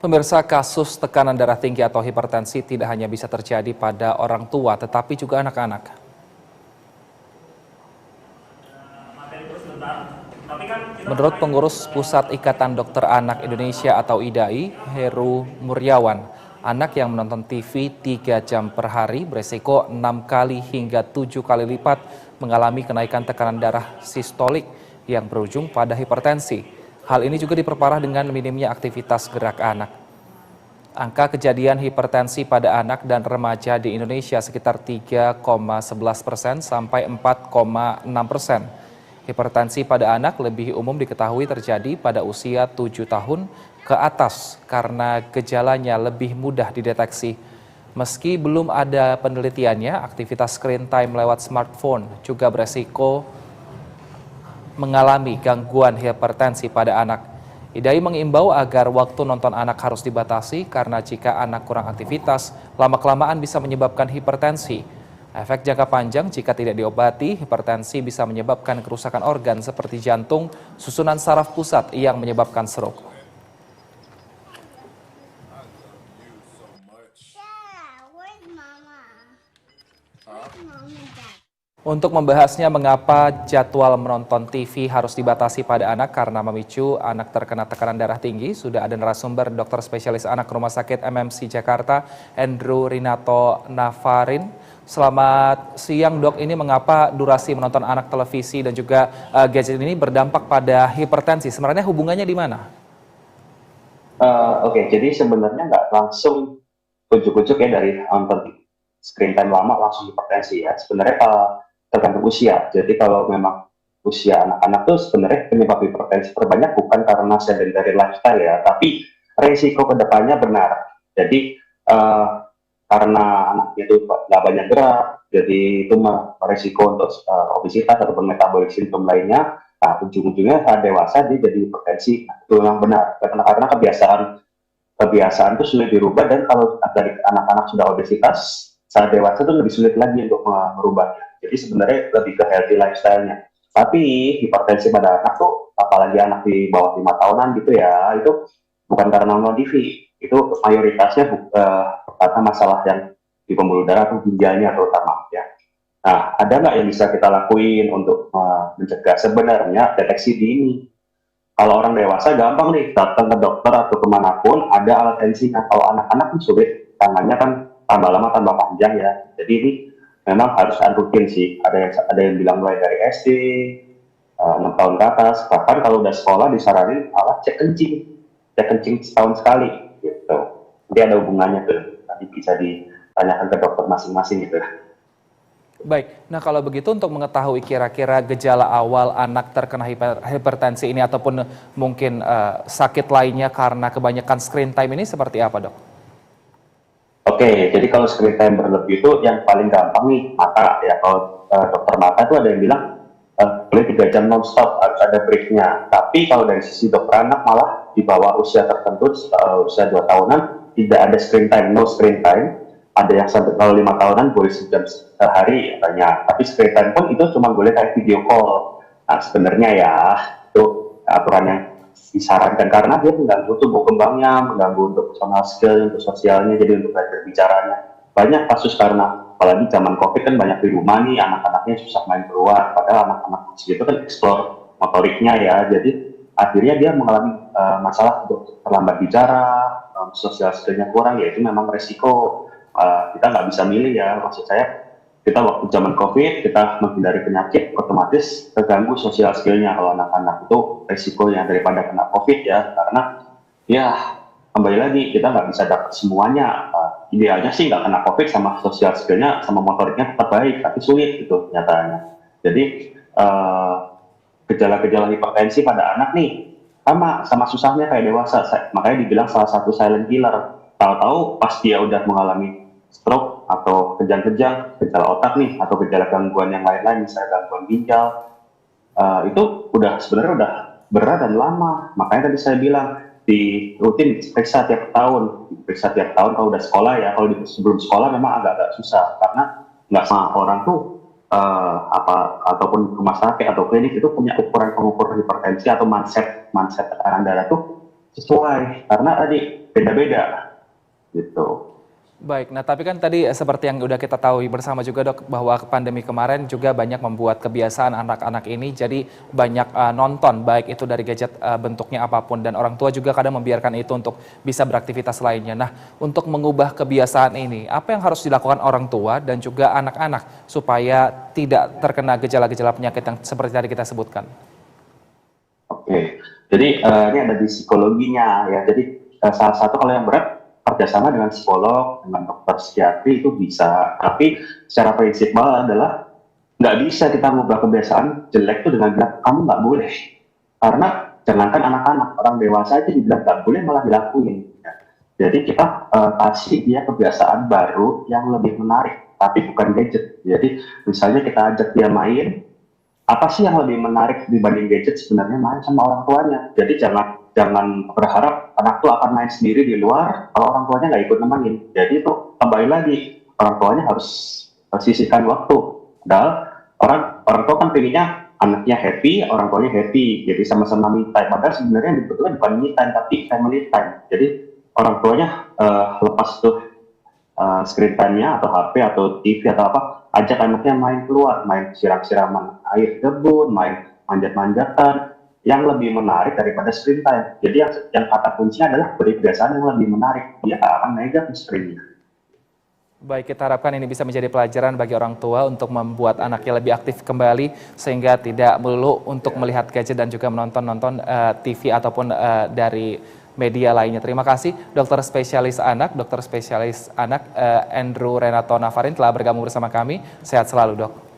Pemirsa, kasus tekanan darah tinggi atau hipertensi tidak hanya bisa terjadi pada orang tua, tetapi juga anak-anak. Menurut pengurus Pusat Ikatan Dokter Anak Indonesia atau IDAI, Heru Muryawan, anak yang menonton TV 3 jam per hari beresiko 6 kali hingga 7 kali lipat mengalami kenaikan tekanan darah sistolik yang berujung pada hipertensi. Hal ini juga diperparah dengan minimnya aktivitas gerak anak. Angka kejadian hipertensi pada anak dan remaja di Indonesia sekitar 3,11% sampai 4,6%. Hipertensi pada anak lebih umum diketahui terjadi pada usia 7 tahun ke atas karena gejalanya lebih mudah dideteksi. Meski belum ada penelitiannya, aktivitas screen time lewat smartphone juga beresiko mengalami gangguan hipertensi pada anak. IDAI mengimbau agar waktu nonton anak harus dibatasi karena jika anak kurang aktivitas, lama-kelamaan bisa menyebabkan hipertensi. Efek jangka panjang jika tidak diobati, hipertensi bisa menyebabkan kerusakan organ seperti jantung, susunan saraf pusat yang menyebabkan stroke. Untuk membahasnya mengapa jadwal menonton TV harus dibatasi pada anak karena memicu anak terkena tekanan darah tinggi, sudah ada narasumber dokter spesialis anak Rumah Sakit MMC Jakarta, Andrew Rinato Navarin. Selamat siang dok, ini mengapa durasi menonton anak televisi dan juga gadget ini berdampak pada hipertensi? Sebenarnya hubungannya di mana? Oke, jadi sebenarnya nggak langsung ujuk-ujuk ya dari nonton screen time lama langsung hipertensi ya. Sebenarnya tergantung usia. Jadi kalau memang usia anak-anak tuh sebenarnya penyebab hipertensi terbanyak bukan karena sedentary lifestyle ya, tapi resiko kedepannya benar. Jadi karena anaknya itu nggak banyak gerak, jadi itu resiko untuk obesitas atau metabolic syndrome lainnya. Nah, ujung-ujungnya saat dewasa dia jadi hipertensi. Nah, itu yang benar. Karena kebiasaan itu sulit dirubah, dan kalau dari anak-anak sudah obesitas, saat dewasa itu lebih sulit lagi untuk merubahnya. Jadi sebenarnya lebih ke healthy lifestyle-nya. Tapi hipertensi pada anak tuh, apalagi anak di bawah 5 tahunan gitu ya, itu bukan karena nonton TV. Itu mayoritasnya karena masalah yang di pembuluh darah atau ginjalnya terutama ya. Nah, ada nggak yang bisa kita lakuin untuk mencegah? Sebenarnya deteksi dini. Kalau orang dewasa gampang nih, datang ke dokter atau kemanapun ada alat tensinya. Kalau anak-anak kan sulit, tangannya kan tambah lama tambah panjang ya. Jadi ini memang harus rutin sih. Ada yang bilang mulai dari SD, 6 tahun ke atas. Bahkan kalau udah sekolah disaranin alat cek kencing setahun sekali gitu. Jadi ada hubungannya tuh. Nanti bisa ditanyakan ke dokter masing-masing gitu. Baik, nah kalau begitu untuk mengetahui kira-kira gejala awal anak terkena hipertensi ini ataupun mungkin sakit lainnya karena kebanyakan screen time ini seperti apa dok? Oke, jadi kalau screen time berlebih itu yang paling gampang nih mata ya. Kalau dokter mata itu ada yang bilang boleh 3 jam non-stop, harus ada breaknya. Tapi kalau dari sisi dokter anak malah di bawah usia tertentu, usia 2 tahunan, tidak ada screen time, no screen time. Ada yang sampai kalau 5 tahunan boleh sejam sehari katanya. Tapi screen time pun itu cuma boleh kayak video call. Nah sebenarnya ya itu aturan yang disarankan karena dia mengganggu tumbuh kembangnya, mengganggu untuk personal skill, untuk sosialnya, jadi untuk belajar bicaranya. Banyak kasus karena apalagi zaman COVID kan banyak di rumah nih, anak-anaknya susah main keluar, padahal anak-anak kecil itu kan explore motoriknya ya, jadi akhirnya dia mengalami masalah untuk terlambat bicara, sosial skillnya kurang, ya itu memang resiko. Kita nggak bisa milih ya, maksud saya kita waktu zaman COVID kita menghindari penyakit otomatis terganggu sosial skillnya. Kalau anak-anak itu resikonya daripada kena COVID ya, karena ya kembali lagi kita nggak bisa dapat semuanya. Idealnya sih nggak kena COVID sama sosial skillnya sama motoriknya tetap baik, tapi sulit gitu nyatanya. Jadi gejala-gejala hipertensi pada anak nih sama susahnya kayak dewasa, makanya dibilang salah satu silent killer. Tahu-tahu pas dia udah mengalami stroke atau kejang-kejang, gejala otak nih, atau gejala gangguan yang lain-lain, misalnya gangguan ginjal, itu sebenarnya udah berat dan lama. Makanya tadi saya bilang di rutin periksa tiap tahun kalau udah sekolah ya. Kalau sebelum sekolah memang agak-agak susah karena nggak semua orang tuh ataupun rumah sakit atau klinik itu punya pengukur hipertensi atau manset tekanan darah tuh sesuai, karena tadi beda-beda gitu. Baik, nah tapi kan tadi seperti yang udah kita tahu bersama juga dok, bahwa pandemi kemarin juga banyak membuat kebiasaan anak-anak ini jadi banyak nonton, baik itu dari gadget bentuknya apapun, dan orang tua juga kadang membiarkan itu untuk bisa beraktivitas lainnya. Nah, untuk mengubah kebiasaan ini, apa yang harus dilakukan orang tua dan juga anak-anak supaya tidak terkena gejala-gejala penyakit yang seperti tadi kita sebutkan? Oke, jadi ini ada di psikologinya ya. Jadi salah satu kalau yang berat kerjasama dengan psikolog, dengan dokter psikiatri itu bisa. Tapi secara prinsipal adalah nggak bisa kita mengubah kebiasaan jelek itu dengan bilang kamu nggak boleh. Karena jangankan anak-anak, orang dewasa aja dibilang nggak boleh malah dilakuin. Ya. Jadi kita kasih dia kebiasaan baru yang lebih menarik, tapi bukan gadget. Jadi misalnya kita ajak dia main, apa sih yang lebih menarik dibanding gadget? Sebenarnya main sama orang tuanya. Jadi jangan berharap anak tuh akan main sendiri di luar kalau orang tuanya nggak ikut nemenin. Jadi itu kembali lagi orang tuanya harus sisihkan waktu. Padahal orang tua kan pengennya anaknya happy, orang tuanya happy, jadi sama-sama me time. Padahal sebenarnya yang dibutuhkan bukan me time tapi family time. Jadi orang tuanya lepas tuh screen time-nya atau HP atau TV atau apa, ajak anaknya main keluar, main siram-siraman air kebun, main manjat-manjatan, yang lebih menarik daripada screen time. Jadi yang kata kuncinya adalah beri kebiasaan yang lebih menarik, dia akan megang screen-nya. Baik, kita harapkan ini bisa menjadi pelajaran bagi orang tua untuk membuat anaknya lebih aktif kembali sehingga tidak melulu untuk melihat gadget dan juga menonton TV ataupun dari media lainnya. Terima kasih dokter spesialis anak Andrew Renato Navarin telah bergabung bersama kami. Sehat selalu, Dok.